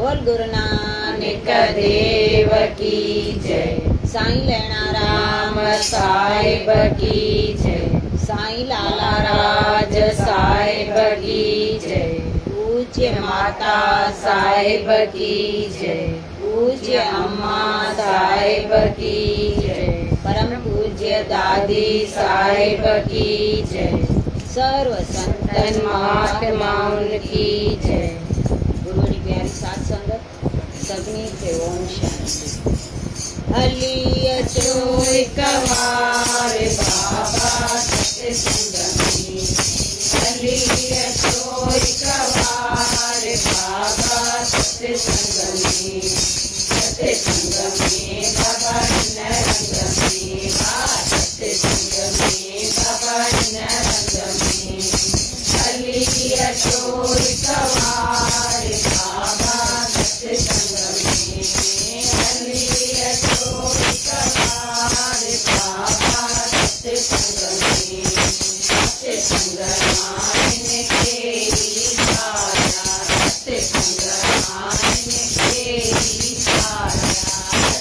बोल गुरु नानक देव की जय। साईं लैणा राम साहिब की जय। साईं लाला राज साहिब की जय। पूज्य माता साहिब की जय। पूज्य अम्मा साहिब की जय। परम पूज्य दादी साहिब की जय। सर्व संतन महात्माओं की जय। गुरु की प्यारी साथ संगत सभी थे ओम शांति। हली अचो एक बार बाबा सत्संग में। हली अचो एक बार बाबा सत्संग में। सत्संग में बाबा नरंग में। सत्संग में बाबा नरंग में। हली अचो एक बार बाबा सत्संग में। हली अचो एक बार बाबा सत्संग में। सत्संग माने के इशारा। सत्संग माने के इशारा।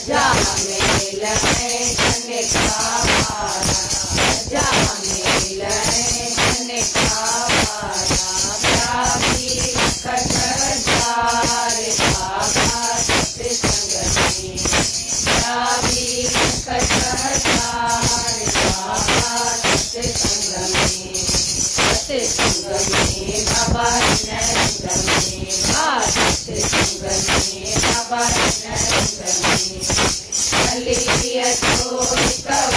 जहाँ मेल है धन का वारा। जहाँ मेल है धन का वारा। प्राप्ति कटजार बाबा सत्संग में। प्राप्ति कटजार बाबा सत्संग में। सत्संग में बाबा नरंग में। सत्संग में बाबा नरंग में। हली अचो एक बार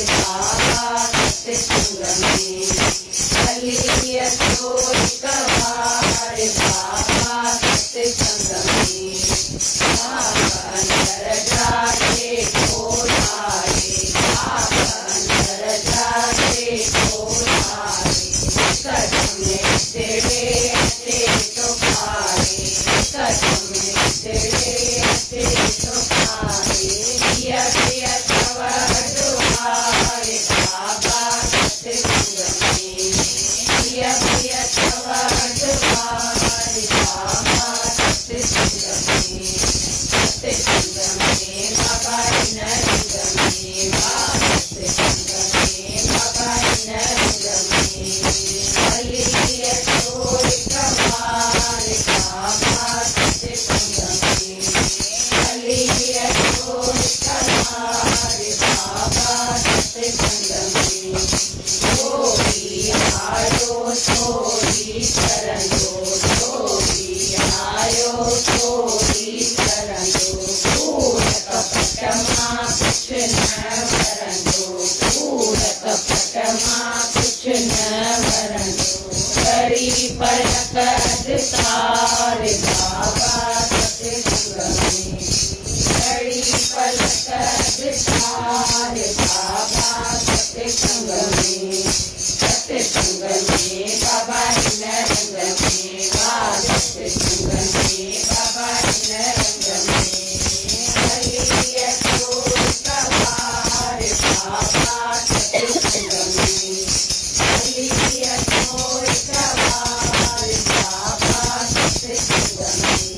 बाबा सत्संग में। हली अचो एक बार बाबा सत्संग में। आप अंदर जाके खोलाए। आप अंदर जाके खोलाए। कदम तेरे ते तो पाए। कदम तेरे ते तो पाए। पिया पिया तवर दुआरे बाबा सत्संग में। पिया पिया तवर दुआरे बाबा सत्संग में। सत्संग में बाबा नरंग में। सत्संग में बाबा नरंग में। हली अचो एक बार बाबा सत्संग में। हली अचो एक बार बाबा सत्संग में। जोगी आयो सोई शरण दो। जोगी आयो सोई शरण दो। भूल कपट माँ कुछ न वरण दो। भूल कपट माँ कुछ न वरण दो। करी पलक तार बाबा सत्संग में। करी पलक तार बाबा सत्संग में। सत्संग में बाबा नरंग में। सत्संग में बाबा नरंग में। हली अचो एक बार बाबा सत्संग में। हली अचो एक बार बाबा सत्संग में।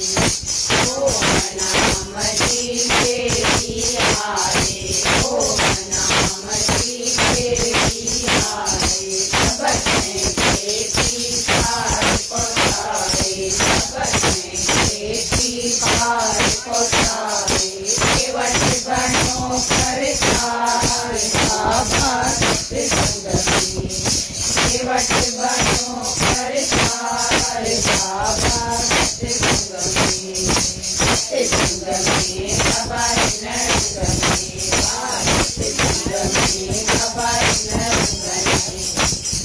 ओम नाम जीवे हारे। ओम नाम जीवे हारे। सबने खेती पार पहुँचाए। सबने खेती पार पहुँचाए। केवट बनो करतार बाबा सत्संग में। केवट बनो करतार बाबा सत्संग में। सत्संग में बाबा नरंग में। सत्संग में बाबा नरंग में।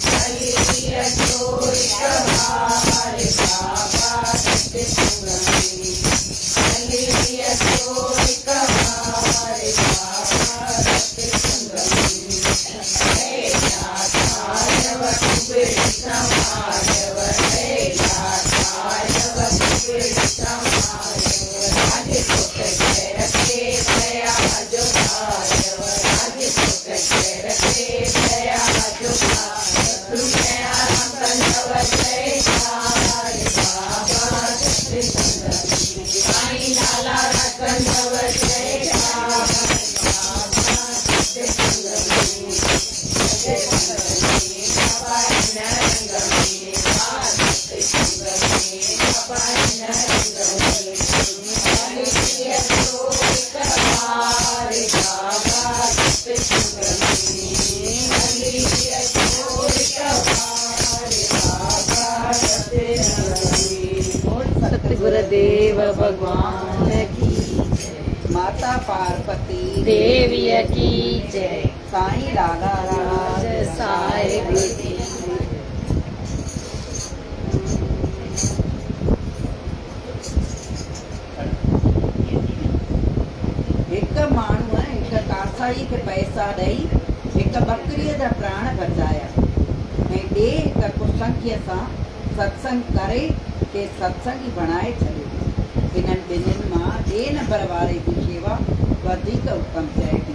हली अचो एक बार बाबा सत्संग में। हली अचो एक बार बाबा सत्संग में। हे दातारव कुबेर समारव। हे दातारव कुबेर समारव। आज सुख रखे दया जो भारव। आज सुख रखे दया जो भारव। दया कंदव जय बाबा सत्संग सतगुरुदेव भगवान की माता पार्वती देवीअ की जय। साईं लाला राज साहिब की हिकु माण्हूअ हिकु कासाई खे पैसा ॾेई हिकु बकरीअ जा प्राण बचाया ऐं ॿिए हिकु कुसंगीअ सां सत्संग करे के सत्संगी बणाए छॾियो। हिननि ॿिन्हिनि मां ॿिए नंबर वारे जी शेवा वधीक उत्तम चए थी,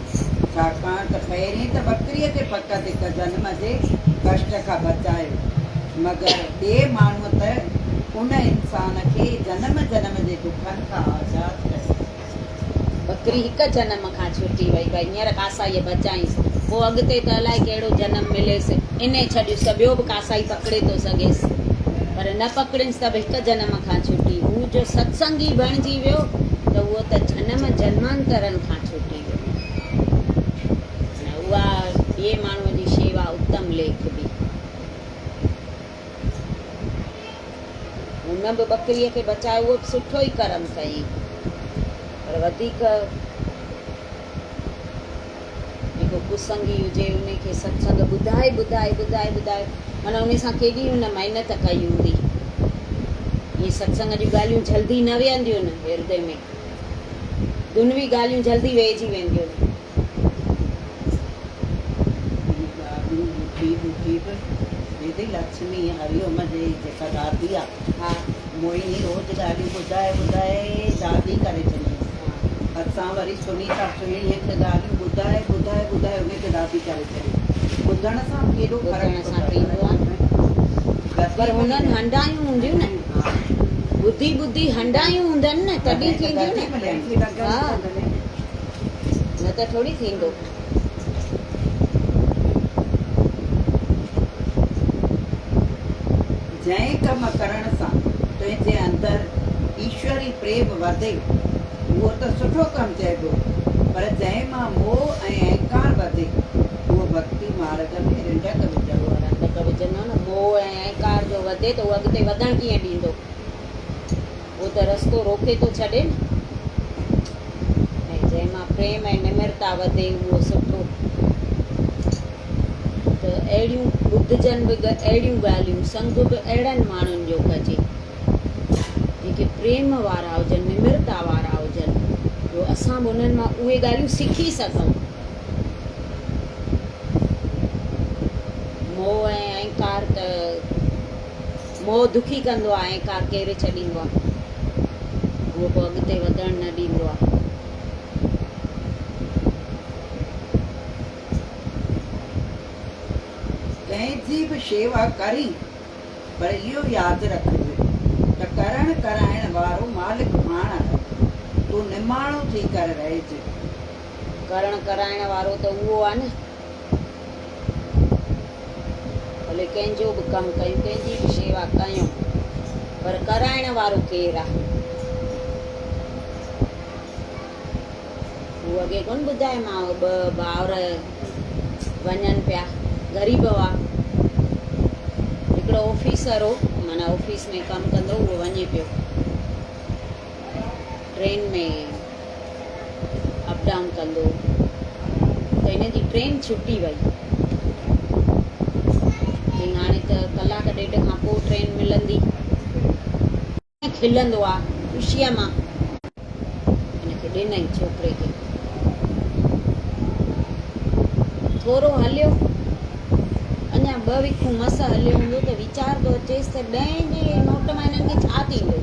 छाकाणि त पहिरीं त बकरीअ खे फ़क़ति हिकु जनम जे कष्ट खां बचायो, मगर ॿिए माण्हूअ त उन इंसान खे जनम जनम जे दुखनि खां आज़ादु कयो। बकरी हिकु जनम खां छुटी वई, भई हींअर कासाईअ बचाईंसि, पोइ अॻिते त अलाए कहिड़ो जनम मिलेसि, इन छॾियुसि त ॿियो बि कासाई पकिड़े थो सघेसि, पर न पकिड़ियुसि त बि हिकु जनम खां छुटी। हू जो सत्संगी बणिजी वियो त उहो त जनम जन्मांतरनि खां छुटी वियो। उहा ॿिए माण्हूअ जी शेवा उत्तम लेख बि। हुन बि बकरीअ खे बचायो, उहो बि सुठो ई कर्म कई, पर वधीक जेको कुसंगी हुजे उनखे सत्संग ॿुधाए ॿुधाए ॿुधाए ॿुधाए माना उन सां केॾी हुन महिनत कई हूंदी। इहे सत्संग जूं ॻाल्हियूं जल्दी न वेहंदियूं आहिनि हृदय में, दुनवी ॻाल्हियूं जल्दी वेहिजी वेंदियूं आहिनि। दीदी लक्ष्मी हरिओम जी जेका दादी आहे, हा, मोहिनी रोज़ ॻाल्हियूं ॿुधाए ॿुधाए दादी करे छॾी। असां वरी सुनीता सुहिणीअ खे ॻाल्हियूं ॿुधाए ॿुधाए ॿुधाए उनखे दादी करे छॾी। ॿुधण सां केॾो ॿुधण सां थींदो आहे, पर हुननि हंडायूं हूंदियूं न, ॿुधी ॿुधी हंडायूं हूंदनि न, तॾहिं थींदियूं न। हा, न त थोरी थींदो। जंहिं कम करण सां तुंहिंजे अंदरि ईश्वरी प्रेम वधे उहो त सुठो कमु चइबो, पर जंहिं मां मोह ऐं अहंकार वधे उहो भक्ति मार्ग में रिंडक विझणो। रिंडक विझंदो न, मोह ऐं अहंकार जो वधे त उहो अॻिते वधण कीअं ॾींदो, उहो त रस्तो रोके थो छॾे न। ऐं जंहिं मां प्रेम ऐं निम्रता वधे उहो सुठो। त अहिड़ियूं ॿुधजनि बि अहिड़ियूं ॻाल्हियूं, संग बि अहिड़नि माण्हुनि जो कजे जेके प्रेम वारा हुजनि, निम्रता वारा हुजनि, जो असां बि उन्हनि मां उहे ॻाल्हियूं सिखी सघूं। मोह ऐं अहंकार त मोह दुखी कंदो आहे, अहंकार केरे छॾींदो आहे, उहो पोइ अॻिते वधणु न ॾींदो आहे। कंहिंजी बि शेवा करी, पर इहो यादि रखिजे त करण कराइण वारो मालिक पाण आहे, तूं निमाणो थी करे रहिजे। करण कराइण वारो त उहो आहे न, भले कंहिंजो बि कमु कयूं, कंहिंजी बि शेवा कयूं, पर कराइण वारो केरु आहे? हू अॻे कोन ॿुधायोमांव, ॿ भाउर वञनि पिया, ग़रीब हुआ, हिकिड़ो ऑफिसर हो, माना ऑफिस में कमु कंदो, उहो वञे पियो ट्रेन में अप डाउन कंदो, त हिन जी ट्रेन छुटी वई, चई हाणे त कलाक ॾेढ खां पोइ ट्रेन मिलंदी। खिलंदो आहे ख़ुशीअ मां, हिनखे ॾिनई छोकिरे खे। थोरो हलियो, अञा 2 वीखूं मस हलियो हूंदो त वीचार थो अचेसि त 10 जे नोट मां हिननि खे छा थींदो,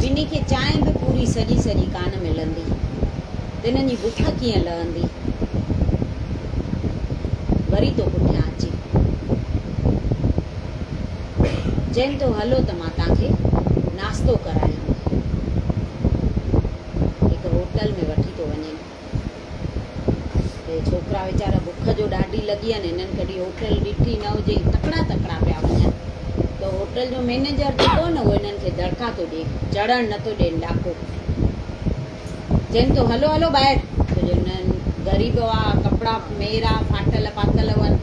ॿिन्ही खे चांहि बि पूरी सॼी सॼी कान मिलंदी, त हिननि जी बुख कीअं लहंदी। वरी तो पुठियां अचे, चइनि थो हलो त मां तव्हांखे नाश्तो करायां, हिकु होटल में वठी थो वञे। छोकिरा वीचारा बुख जो ॾाढी लॻी आहिनि, हिननि कॾहिं होटल ॾिठी न हुजे, तकिड़ा तकिड़ा पिया वञनि, त होटल जो मैनेजर जेको न उहो हिननि खे दड़का थो ॾिए, चढ़णु नथो ॾियनि ॾाको, चइनि थो हलो हलो ॿाहिरि, छो जो हिननि ग़रीब हुआ, कपिड़ा मेरा फाटल पातल हुअनि,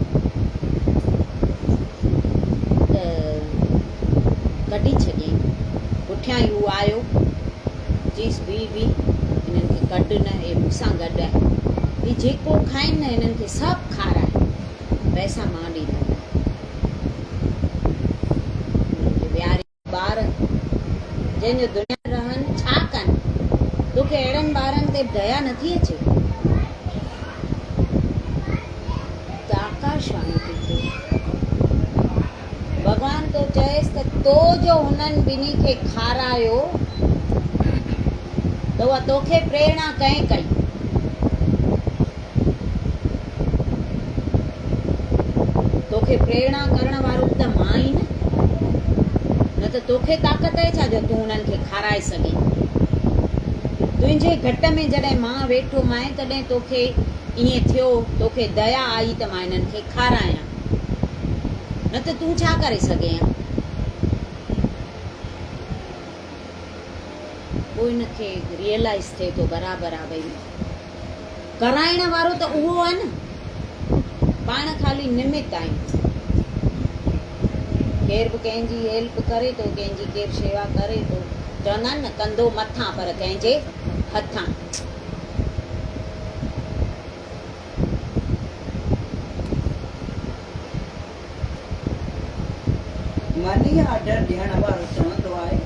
त कढी छॾियईं। पुठियां ई हू आयो, चईसि बी हिननि खे कढ न, हे मूंसां गॾु आहे, ही जेको खाइनि न हिननि खे सभु खाराए, पैसा मां ॾींदमि। विहारे ॿार जंहिंजो दुनिया रहनि छा कनि, तोखे अहिड़नि ॿारनि ते दया नथी अचे? त आकाशवाणी थी थिए, भॻवान तो चएसि त तो जो हुननि ॿिन्ही खे खारायो त उहा तोखे प्रेरणा कंहिं कई? तोखे प्रेरणा करण वारो त मां ई न त तोखे ताक़त आहे छा जो तूं हुननि खे खाराए सघे? तुंहिंजे घट में जॾहिं मां वेठो माए तॾहिं तोखे ईअं थियो, तोखे दया आई त मां हिननि खे खारायां, न त तूं छा करे सघे हां? पोइ हिनखे रियलाइज़ थिए थो बराबरि आहे, भई कराइण वारो त उहो आहे न, पाण खाली निमित आहियूं। केर बि कंहिंजी हेल्प करे थो, कंहिंजी केर शेवा करे थो, चवंदा आहिनि न कंधो मथां पर कंहिंजे हथां। मनी ऑर्डर ॾियण वारो चवंदो आहे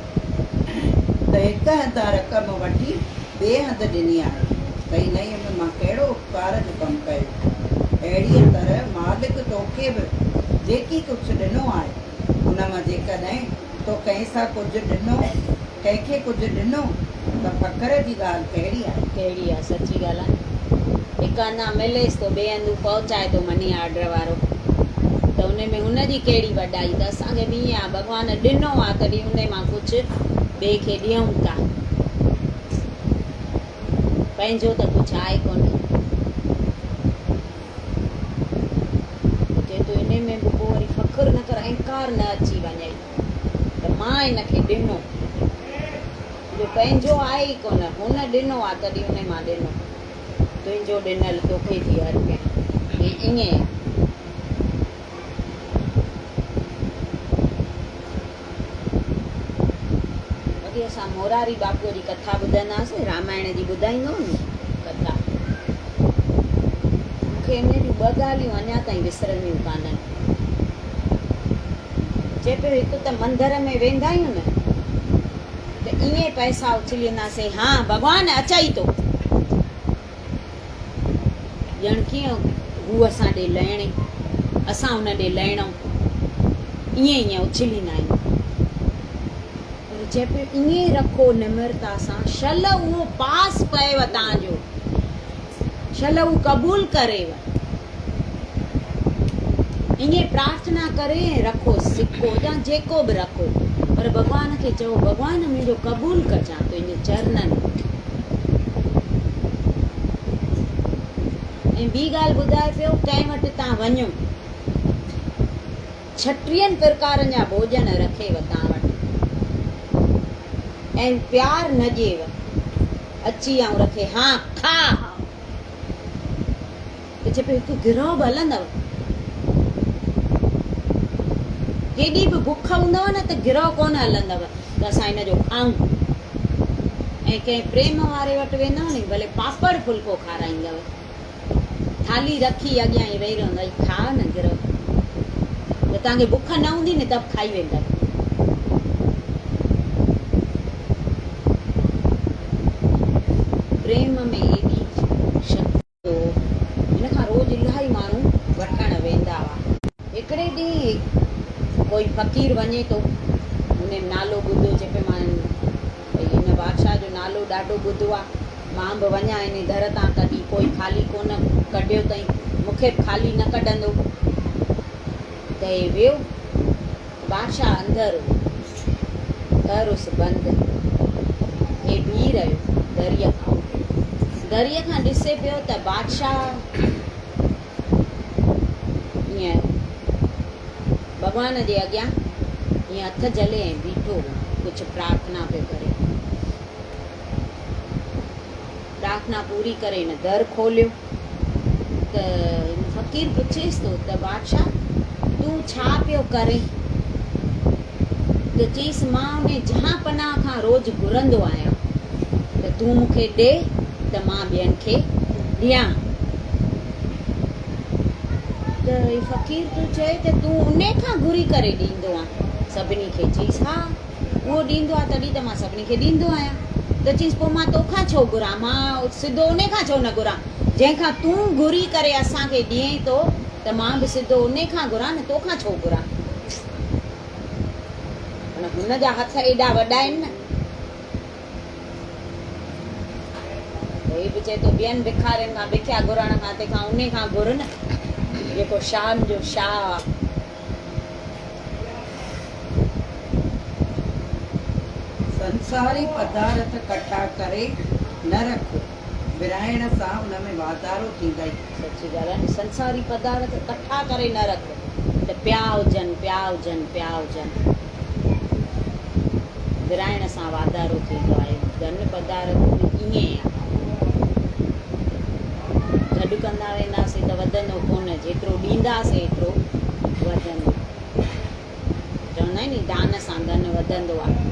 त हिकु हंधा रक़म वठी ॿिए हंधि ॾिनी आहे त हिन में मां कहिड़ो उपकार जो कमु कयो। अहिड़ीअ तरह मालिक तोखे बि जेकी कुझु ॾिनो आहे उन मां जेकॾहिं तो कंहिं सां कुझु ॾिनो, कंहिंखे कुझु ॾिनो त फ़ख़्र जी ॻाल्हि कहिड़ी आहे? कहिड़ी आहे? सची ॻाल्हि आहे। हिकु अञा मिलेसि थो, ॿिए हंधि पहुचाए थो मनी ऑर्डर वारो, त उन में हुनजी कहिड़ी वॾाई? त असांखे बि ईअं आहे, भॻवान ॾिनो आहे तॾहिं उन मां कुझु ॿिए खे ॾियूं था, पंहिंजो त कुझु आहे कोन। चए थो इन में बि पोइ वरी फ़ख़ुरु न कर, अहंकार न अची वञे त मां हिनखे ॾिनो, जो पंहिंजो आहे ई कोन, हुन ॾिनो आहे तॾहिं उन मां ॾिनो, तुंहिंजो ॾिनल तोखे थी अर्पे, ईअं आहे। अॻे असां मोरारी बापूअ जी कथा ॿुधंदासीं, रामायण जी ॿुधाईंदो न कथा, मूंखे इन जूं ॿ ॻाल्हियूं अञा ताईं विसरंदियूं कान्हनि। चए पियो हिकु त मंदर में वेंदा आहियूं न त ईअं पैसा उछलींदासीं, हा भॻवान अचई थो, ॼण कीअं हू असां ॾे लहिणे, असां हुन ॾे लहिणो, ईअं उछलींदा आहियूं। चए पियो ईअं रखो निम्रता सां, शल उहो पास पएव तव्हांजो, शल उहो क़बूल करेव, ईअं प्रार्थना करे रखो सिक्को या जेको बि रखो, पर भॻवान खे चओ भॻवान मुंहिंजो क़बूल कजां तुंहिंजे चरणनि। ऐं ॿी ॻाल्हि ॿुधाए पियो, कंहिं वटि तव्हां वञो 36 प्रकारनि जा भोजन रखेव तव्हां वटि, ऐं प्यार न ॾिएव, अची ऐं रखे हा खा, त चए पियो हिकु गिरह बि हलंदव, केॾी बि बुख हूंदव न त गिरह कोन हलंदव त असां हिन जो खाऊं। ऐं कंहिं प्रेम वारे वटि वेंदव नी, भले पापड़ फुल्को खाराईंदव, थाली रखी अॻियां ई वेही रहंदव, खा न गिरह, त तव्हांखे बुख न हूंदी न त खाई वेंदव। प्रेम में एॾी शक्ति, हिन खां रोज़ इलाही माण्हू वठण वेंदा हुआ। हिकिड़े ॾींहुं कोई फ़क़ीर वञे थो, हुन नालो ॿुधो, चए पियो मां भई हिन बादशाह जो नालो ॾाढो ॿुधो आहे, मां बि वञा हिन दर तां, कॾहिं कोई खाली कोन कढियो अथई, मूंखे बि खाली न कढंदो। त हे वियो, बादशाह अंदरि, दरुसि बंदि, हे बीह रहियो दरीअ खां, दरीअ खां ॾिसे पियो त बादशाह ईअं भॻवान जे अॻियां ईअं हथ जले ऐं बीठो, कुझु प्रार्थना पियो करे। प्रार्थना पूरी करे हिन दर खोलियो त फ़क़ीर पुछेसि थो त बादशाह तूं छा पियो करे? त त चईंसि मां में जहां पनाह खां रोज़ घुरंदो आहियां त तूं मूंखे ॾे त मां ॿियनि खे ॾियां। त फ़क़ीर तूं चए त तूं उन खां घुरी करे ॾींदो आहे सभिनी खे? चईसि हा, उहो ॾींदो आहे तॾहिं त मां सभिनी खे ॾींदो आहियां। त चईसि पोइ मां तोखां छो घुरां? मां सिधो उन खां छो न घुरां जंहिंखां तूं घुरी करे असांखे ॾिए थो, त मां बि सिधो उन खां घुरां न, तोखां छो घुरां? हुन जा हथ एॾा वॾा आहिनि न। हे बि चए थो ॿियनि भिखारियुनि खां भिख्या घुरण खां तंहिंखां उन खां घुर न जेको शान जो शाह आहे। संसारी पदार्थ कठा करे न रख, विराइण सां हुन में वाधारो थींदई। सची ॻाल्हि आहे। संसारी पदार्थ कठा करे न रख त पिया हुजनि पिया हुजनि पिया हुजनि, विराइण सां वाधारो थींदो आहे। धन पदार्थ ईअं आहे, गॾु कंदा वेंदासीं त वधंदो कोन, जेतिरो ॾींदासीं एतिरो वधंदो। चवंदा आहिनि नी दान सां धन वधंदो आहे।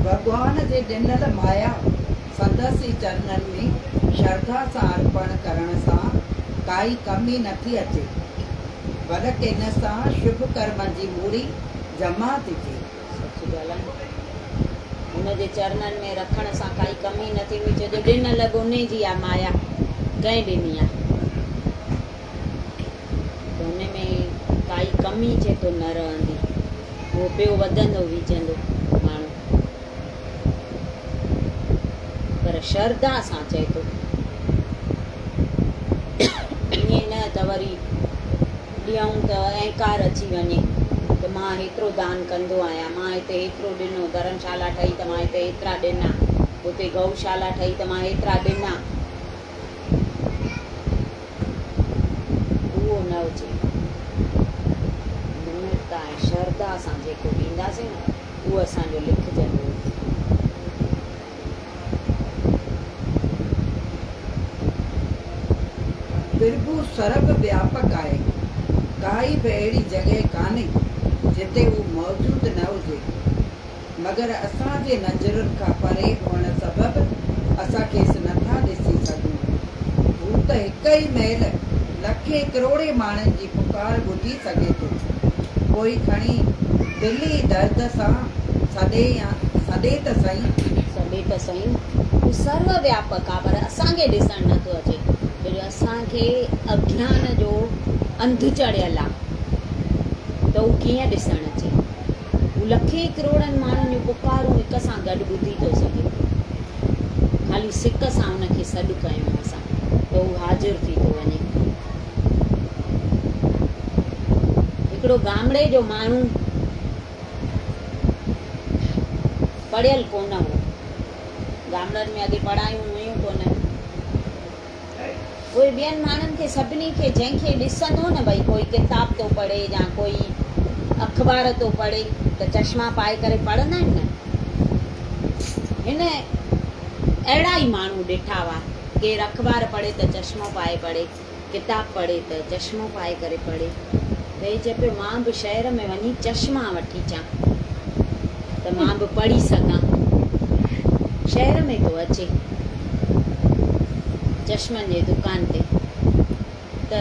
भॻवान जे ॾिनल माया संदसि चरणनि में श्रद्धा सां अर्पण करण सां काई कमी नथी अचे, बल्कि इन सां शुभ कर्म जी मूड़ी जमा थी थिए। सची ॻाल्हि आहे। हुनजे चरणनि में रखण सां काई कमी न थींदी, छो जो ॾिनल उन जी आहे माया, कंहिं ॾिनी आहे त हुन में काई कमी चए थो न रहंदी, उहो पियो वधंदो वीजंदो माण्हू। पर श्रद्धा सां चए थो, ईअं न त वरी ॾियूं त अहंकार अची वञे त मां हेतिरो दान कंदो आहियां, मां हिते हेतिरो ॾिनो, धर्मशाला ठही त मां हिते हेतिरा ॾिना, हुते गौशाला ठही त मां हेतिरा ॾिना, उहो न हुजे। निमिरता ऐं श्रद्धा सां जेको ॾींदासीं न, उहो असांजो लिखजंदो। प्रभु सर्व व्यापक आहे, काई बि अहिड़ी जॻह कान्हे जिते उहो मौजूदु न हुजे, मगर असांजे नज़रुनि खां परे हुअण सबबि असां खेसि नथा ॾिसी सघूं। हू त हिक ई महिल लखे करोड़े माण्हुनि जी पुकार ॿुधी सघे थो। कोई खणी दिली दर्द सां सॾे त सही, हू सर्व व्यापक आहे, पर असांखे ॾिसणु नथो अचे। असांखे अज्ञान जो अंध चढ़ियल आहे त हू कीअं ॾिसणु अचे। हू लखे करोड़नि माण्हुनि जूं पुकारूं हिक सां गॾु ॿुधी थो सघे, ख़ाली सिक सां हुनखे सॾु कयूं असां त हू हाज़िर थी थो वञे। हिकिड़ो गामड़े जो माण्हू पढ़ियल कोन हो, गामड़नि में अॻे पढ़ायूं हुयूं कोन, उहे ॿियनि माण्हुनि खे सभिनी खे जंहिंखे ॾिसंदो न भई कोई किताब थो पढ़े या कोई अख़बार थो पढ़े त चश्मा पाए करे पढ़ंदा आहिनि न। हिन अहिड़ा ई माण्हू ॾिठा हुआ, केरु अख़बार पढ़े त चश्मो पाए पढ़े, किताब पढ़े त चश्मो पाए करे पढ़े। भई चए पियो मां बि शहर में वञी चश्मा वठी अचां त मां बि पढ़ी सघां। शहर में थो अचे चश्मनि जे दुकान ते, त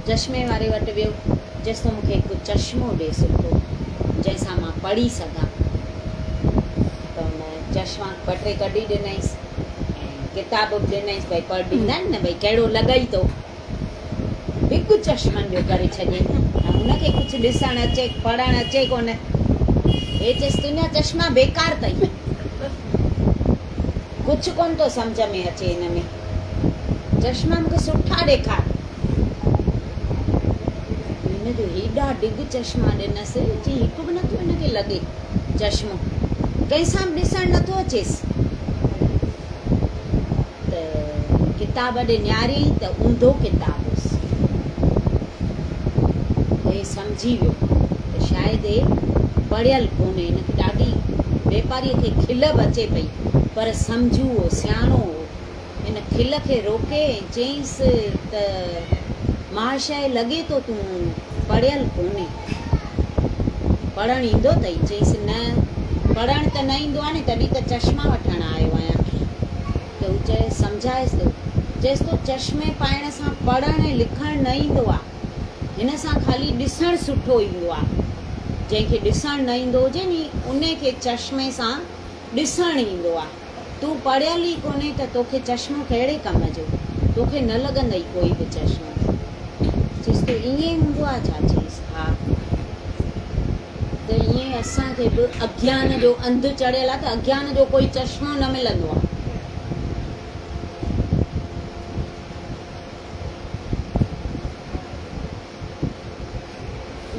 चश्मे वारे वटि वियो, चएसि तो मूंखे हिकु चश्मो ॾे सुठो जंहिंसां मां पढ़ी सघां। त हुन चश्मा ॿ टे कढी ॾिनईसि ऐं किताब बि ॾिनईसि, भई पढ़ ॾींदा आहिनि न भई कहिड़ो लॻई थो, बिग चश्मनि जो करे छॾियईं। हुनखे कुझु ॾिसणु अचे पढ़णु अचे कोन, हे चएसि तुंहिंजा चश्मा बेकार अथई, कुझु कोन थो सम्झ में अचे हिन में, चश्मा मूंखे सुठा ॾेखार। हिनजो हेॾा डिग चश्मा ॾिनसि, चई हिकु बि नथो हिनखे लॻे चश्मो, कंहिंसां बि ॾिसणु नथो अचेसि। त किताब ॾे न्यारी त ऊंधो किताब हुअसि। हे सम्झी वियो त शायदि पढ़ियल कोन्हे, हिनखे ॾाढी वापारीअ खे खिल बि अचे पई, पर सम्झू हो, सियाणो हो, इन खिल खे रोके चईंसि त महाशय लॻे थो तूं पढ़ियल कोन्हे, पढ़णु ईंदो अथई? चईंसि न पढ़णु त न ईंदो आहे न, तॾहिं त चश्मा वठणु आयो आहियां। त हू चए सम्झाएसि थो, चएसि थो चश्मे पाइण सां पढ़णु ऐं लिखणु न ईंदो आहे, हिन सां ख़ाली ॾिसणु सुठो ईंदो आहे। जंहिंखे ॾिसणु न ईंदो हुजे नी उन खे चश्मे सां ॾिसणु ईंदो आहे। तूं पढ़ियल ई कोन्हे त तोखे चश्मो कहिड़े कम जो, तोखे न लॻंदई कोई बि चश्मो। चईसि थो ईअं हूंदो आहे छा? चईसि हा। त ईअं असांखे बि अज्ञान जो अंधु चढ़ियल आहे त अज्ञान जो कोई चश्मो न मिलंदो आहे।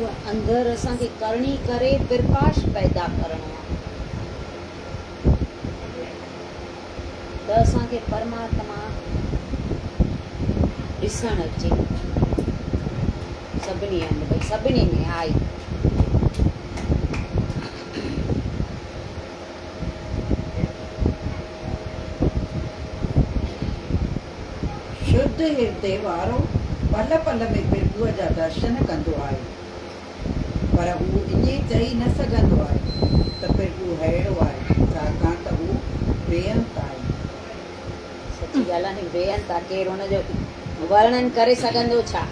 उहा अंदरि असांखे करणी करे प्रकाश पैदा करणो आहे त असांखे परमात्मा ॾिसणु अचे सभिनी हंधि, भई सभिनी में आहे। शुद्ध हृदय वारो पल पल में प्रभुअ जा दर्शन कंदो आहे, पर हू ईअं चई न सघंदो आहे त प्रभु अहिड़ो आहे, छाकाणि त हू बेअंत आहे। सची ॻाल्हि आहे, बेअंत आहे, केरु हुनजो वर्णन करे सघंदो छा?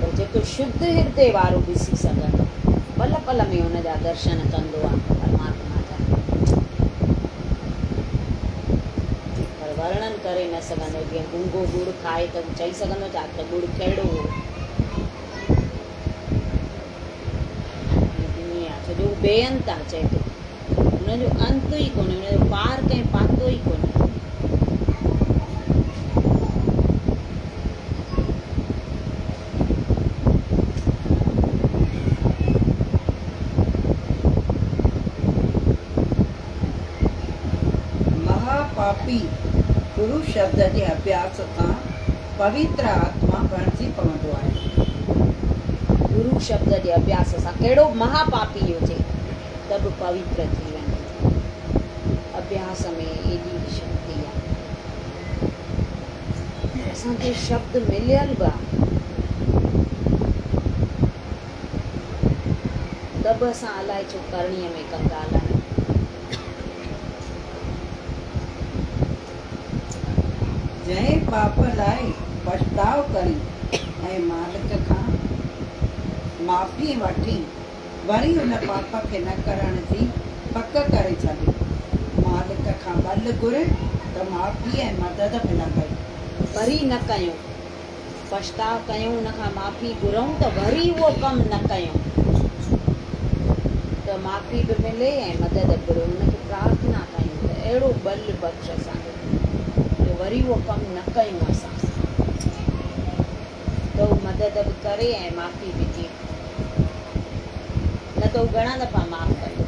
पर जेको शुद्ध हृदय वारो ॾिसी सघंदो, पल पल में हुनजा दर्शन कंदो आहे परमात्मा जा, पर वर्णन करे न सघंदो। जीअं गूंगो गुड़ खाए त चई सघंदो छा त गुड़ कहिड़ो हो? छो जो बेअंत आहे, चए थो हुनजो अंत ई कोन्हे, हुनजो पार कंहिं पातो ई कोन्हे। महापापी गुरु शब्द जे अभ्यास सां पवित्र आत्मा बणिजी पवंदो आहे। गुरु शब्द जे अभ्यास सां कहिड़ो महापापी हुजे त बि पवित्र थी वेंदो। अभ्यास में एॾी शक्ति आहे। असांखे शब्द मिलियल बि आहे त बि असां अलाए छो करणीअ में कंदा आहियूं। जंहिं पाप लाइ पछताव करी ऐं मालिक खां माफ़ी वठी वरी हुन पाप खे न करण जी पक करे छॾे, मालिक खां बल घुर त माफ़ी ऐं मदद मिलंदई। वरी न कयूं, पछताव कयूं, हुन खां माफ़ी घुरूं त वरी उहो कमु न कयूं त माफ़ी बि मिले ऐं मदद बि, हुनखे प्रार्थना कयूं त अहिड़ो बल बख़्श असांखे वरी उहो कमु न कयूं असां, त हू मदद बि करे ऐं माफ़ी बि ॾिए। न त हू घणा दफ़ा माफ़ कयूं,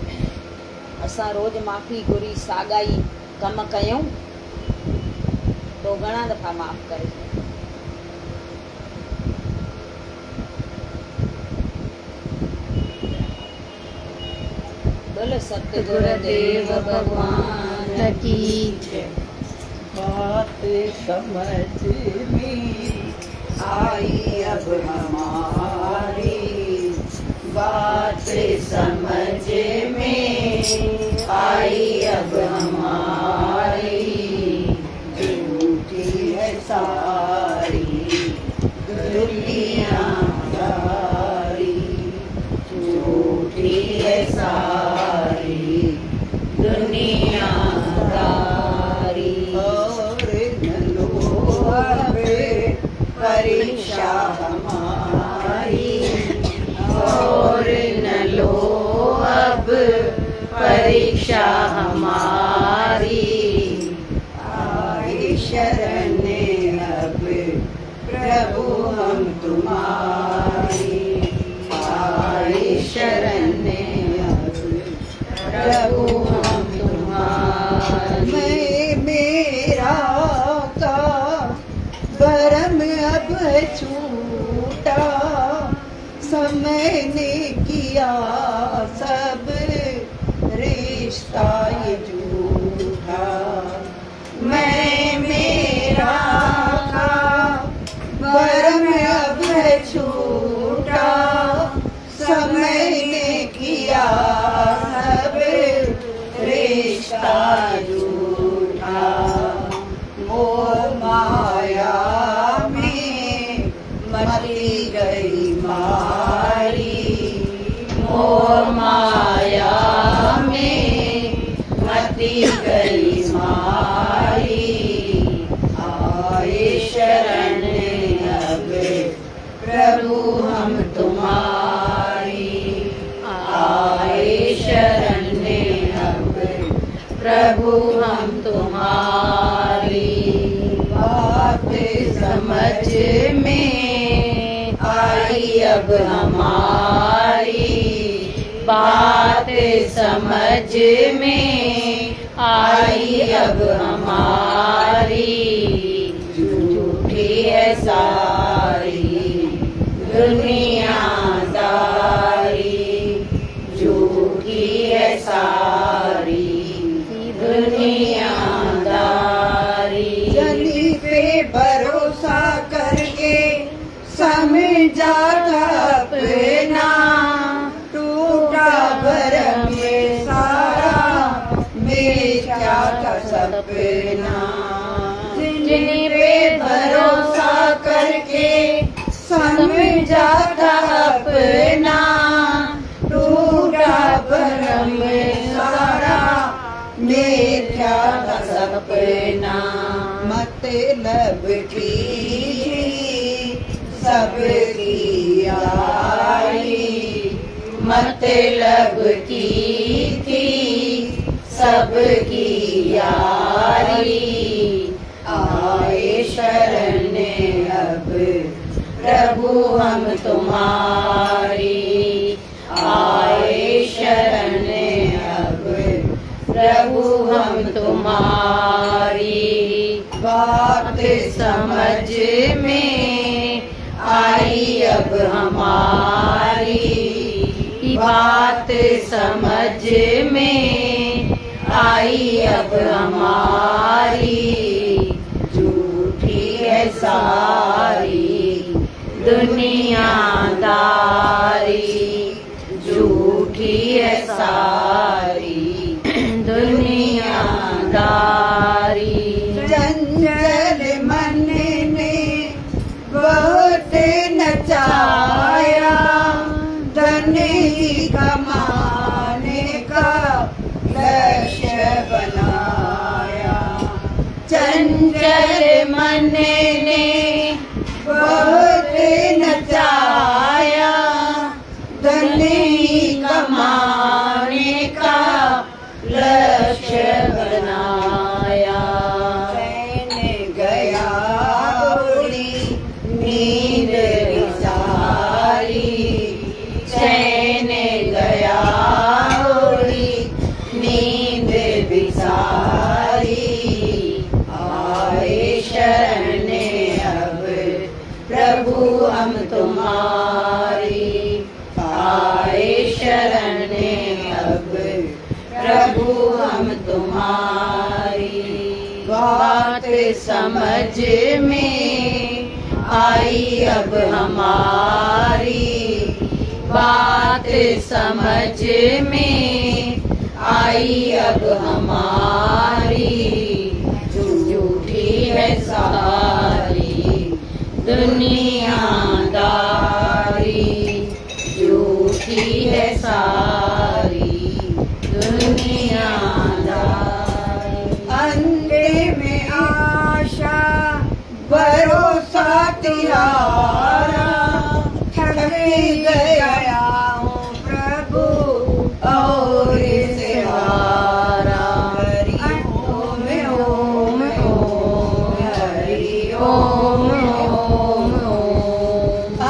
असां रोज़ु माफ़ी घुरी साॻा ई कमु कयूं त हू घणा दफ़ा माफ़ करे। बोलो सतगुरुदेव भगवान की जय। बात समझ में आई अब हमारी, बात समझ में आई अब हमारी, झूठी है सारी दुनिया दारी, झूठी है सारी दुनिया दारी। परीक्षा हमारी और न लो अब परीक्षा हमारी, आई शरण अब प्रभु हम तुम्हारी, आई शरण अब प्रभु हम तुम्हारी। मैं मेरा का भरम अब छूटा, समय ने किया सब रिश्ता ये झूठा। मैं राखा, भरम अब है छूटा, समय ने किया सब रिश्ता झूठा। मोह माया में मची गई मारी, मोह माया में मची गई मारी। आए शरण अब प्रभु हम तुम्हारी, आए शरण अब प्रभु हम तुम्हारी। बात समझ में आई अब हमारी, बात समझ में आई अब हमारी। झूठी है सारी दुनियादारी, झूठी है सारी दुनियादारी। जनी पे भरोसा करके समझा था अपना, टूटा भरम में सारा बेचा था सपना। जिन पे भरोसा करके समझा था अपना, टूटा भरम में सारा बेचा था सपना। मतलब की सबकी यारी, मतलब की थी सबकी यारी। आए शरण अब प्रभु हम तुम्हारी, आए शरण अब प्रभु हम तुम्हारी। बात समझ में आई अब हमारी, बात समझ में आई अब हमारी। झूठी है सारी दुनियादारी, झूठी है सारी दुनियादारी। चंचल मन ने बहुत नचाया, धन ही कमाने का लक्ष्य बनाया। चंचल मन ने बहुत नचाया, धन ही कमाने का लक्ष्य बनाया। चैन गया उड़ी नींद सारी, चैन गया उड़ी नींद सारी। आए शरण अब प्रभु हम तुम्हारी, आए शरण अब प्रभु हम तुम्हारी। बात समझ में आई अब हमारी, बात समझ में आई अब हमारी। झूठी है सारी दुनियादारी, झूठी है सारी दुनियादारी। अंधे में आशा भरोसा तिहारा, थक गया हूँ प्रभु और से हारा। हरि ओम ओम ओम, हरि ओम ओम ओम।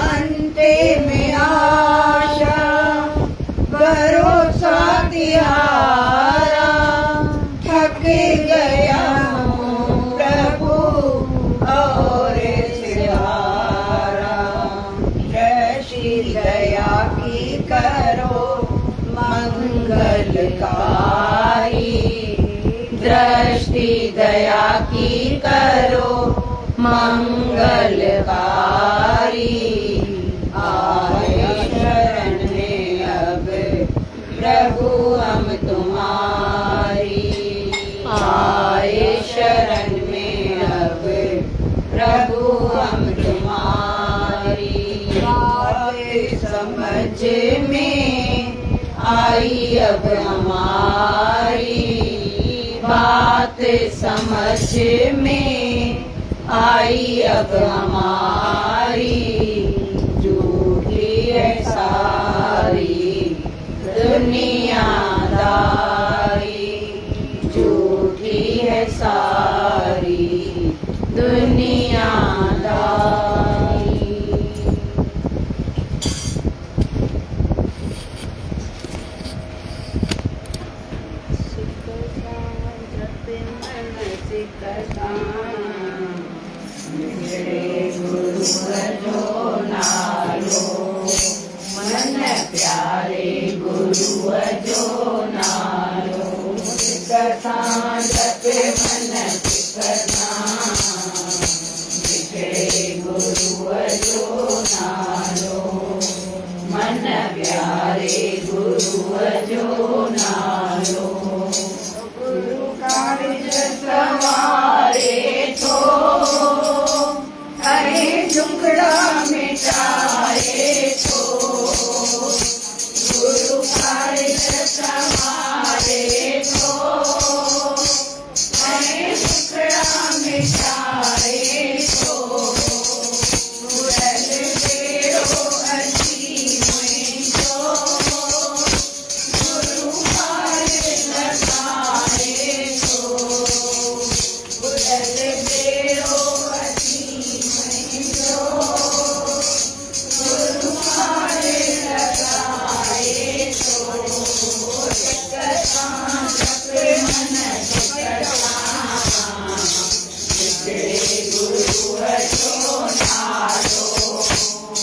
मंगलकारी आए शरण में अब प्रभु हम तुम्हारी। आए शरण में अब प्रभु हम तुम्हारी। बात समझ में आई अब हमारी। बात समझ में आई अब हमारी। झूठी है सारी दुनियादारी। झूठी है सारी दुनियादारी। मन प्यारे गुरु जो नालो। कथा जप मन कथा बिखरे गुरु जो नालो। मन प्यारे गुरु जो नालो। गुरु कार्य सवारे तो अरे दुखड़ा मिटाए तो। गुरु कार्य सवारे तो अरे दुखड़ा मिटाए तो। गुरल बेड़ो अजी में जो गुरु कार्य लगाए तो। गुरल बेड़ो अजी में जो गुरु कार्य लगाए तो। कथा जप मन कथा बिखरे गुरु जो नालो।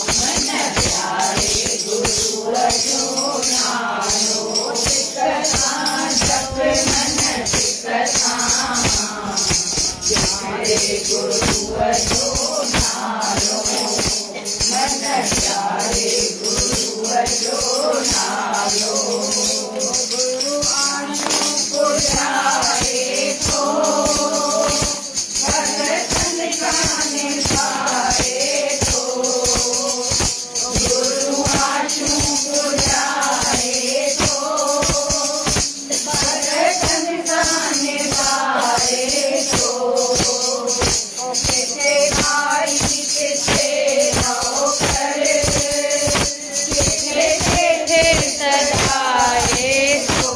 मन प्यारे गुरु जो नालो। कथा जप मन कथा बिखरे गुरु जो नालो। मन प्यारे गुरु जो नालो। गुरु आशु पुजाए तो भगतन का निभाए तो। गुरु आशु पुजाए तो भगतन का निभाए तो। किसे भाई किसे नौकर किसे सदाए तो।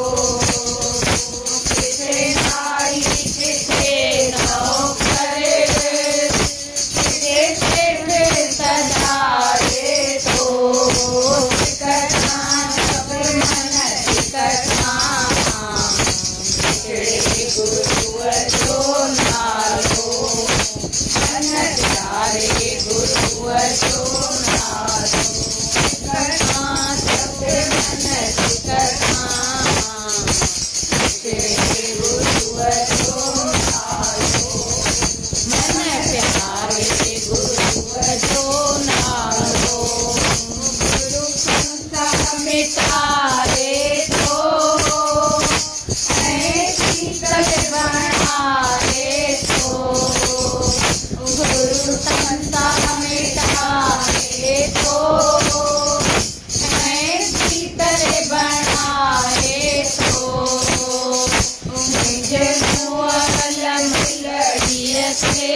किसे भाई किसे नौकर किसे सदाए तो। कथा जप मन कथा बिखरे गुरु जो नालो। मन प्यारे गुरु जो नालो। कथा जप मन कथा बिखरे गुरु जो नालो। मन प्यारे गुरु जो नालो। गुरु संसार मिटाए तो शीतल बनाए तो। गुरु संसार मिटाए तो शीतल बनाए तो। निज मुअल मिलड़िय से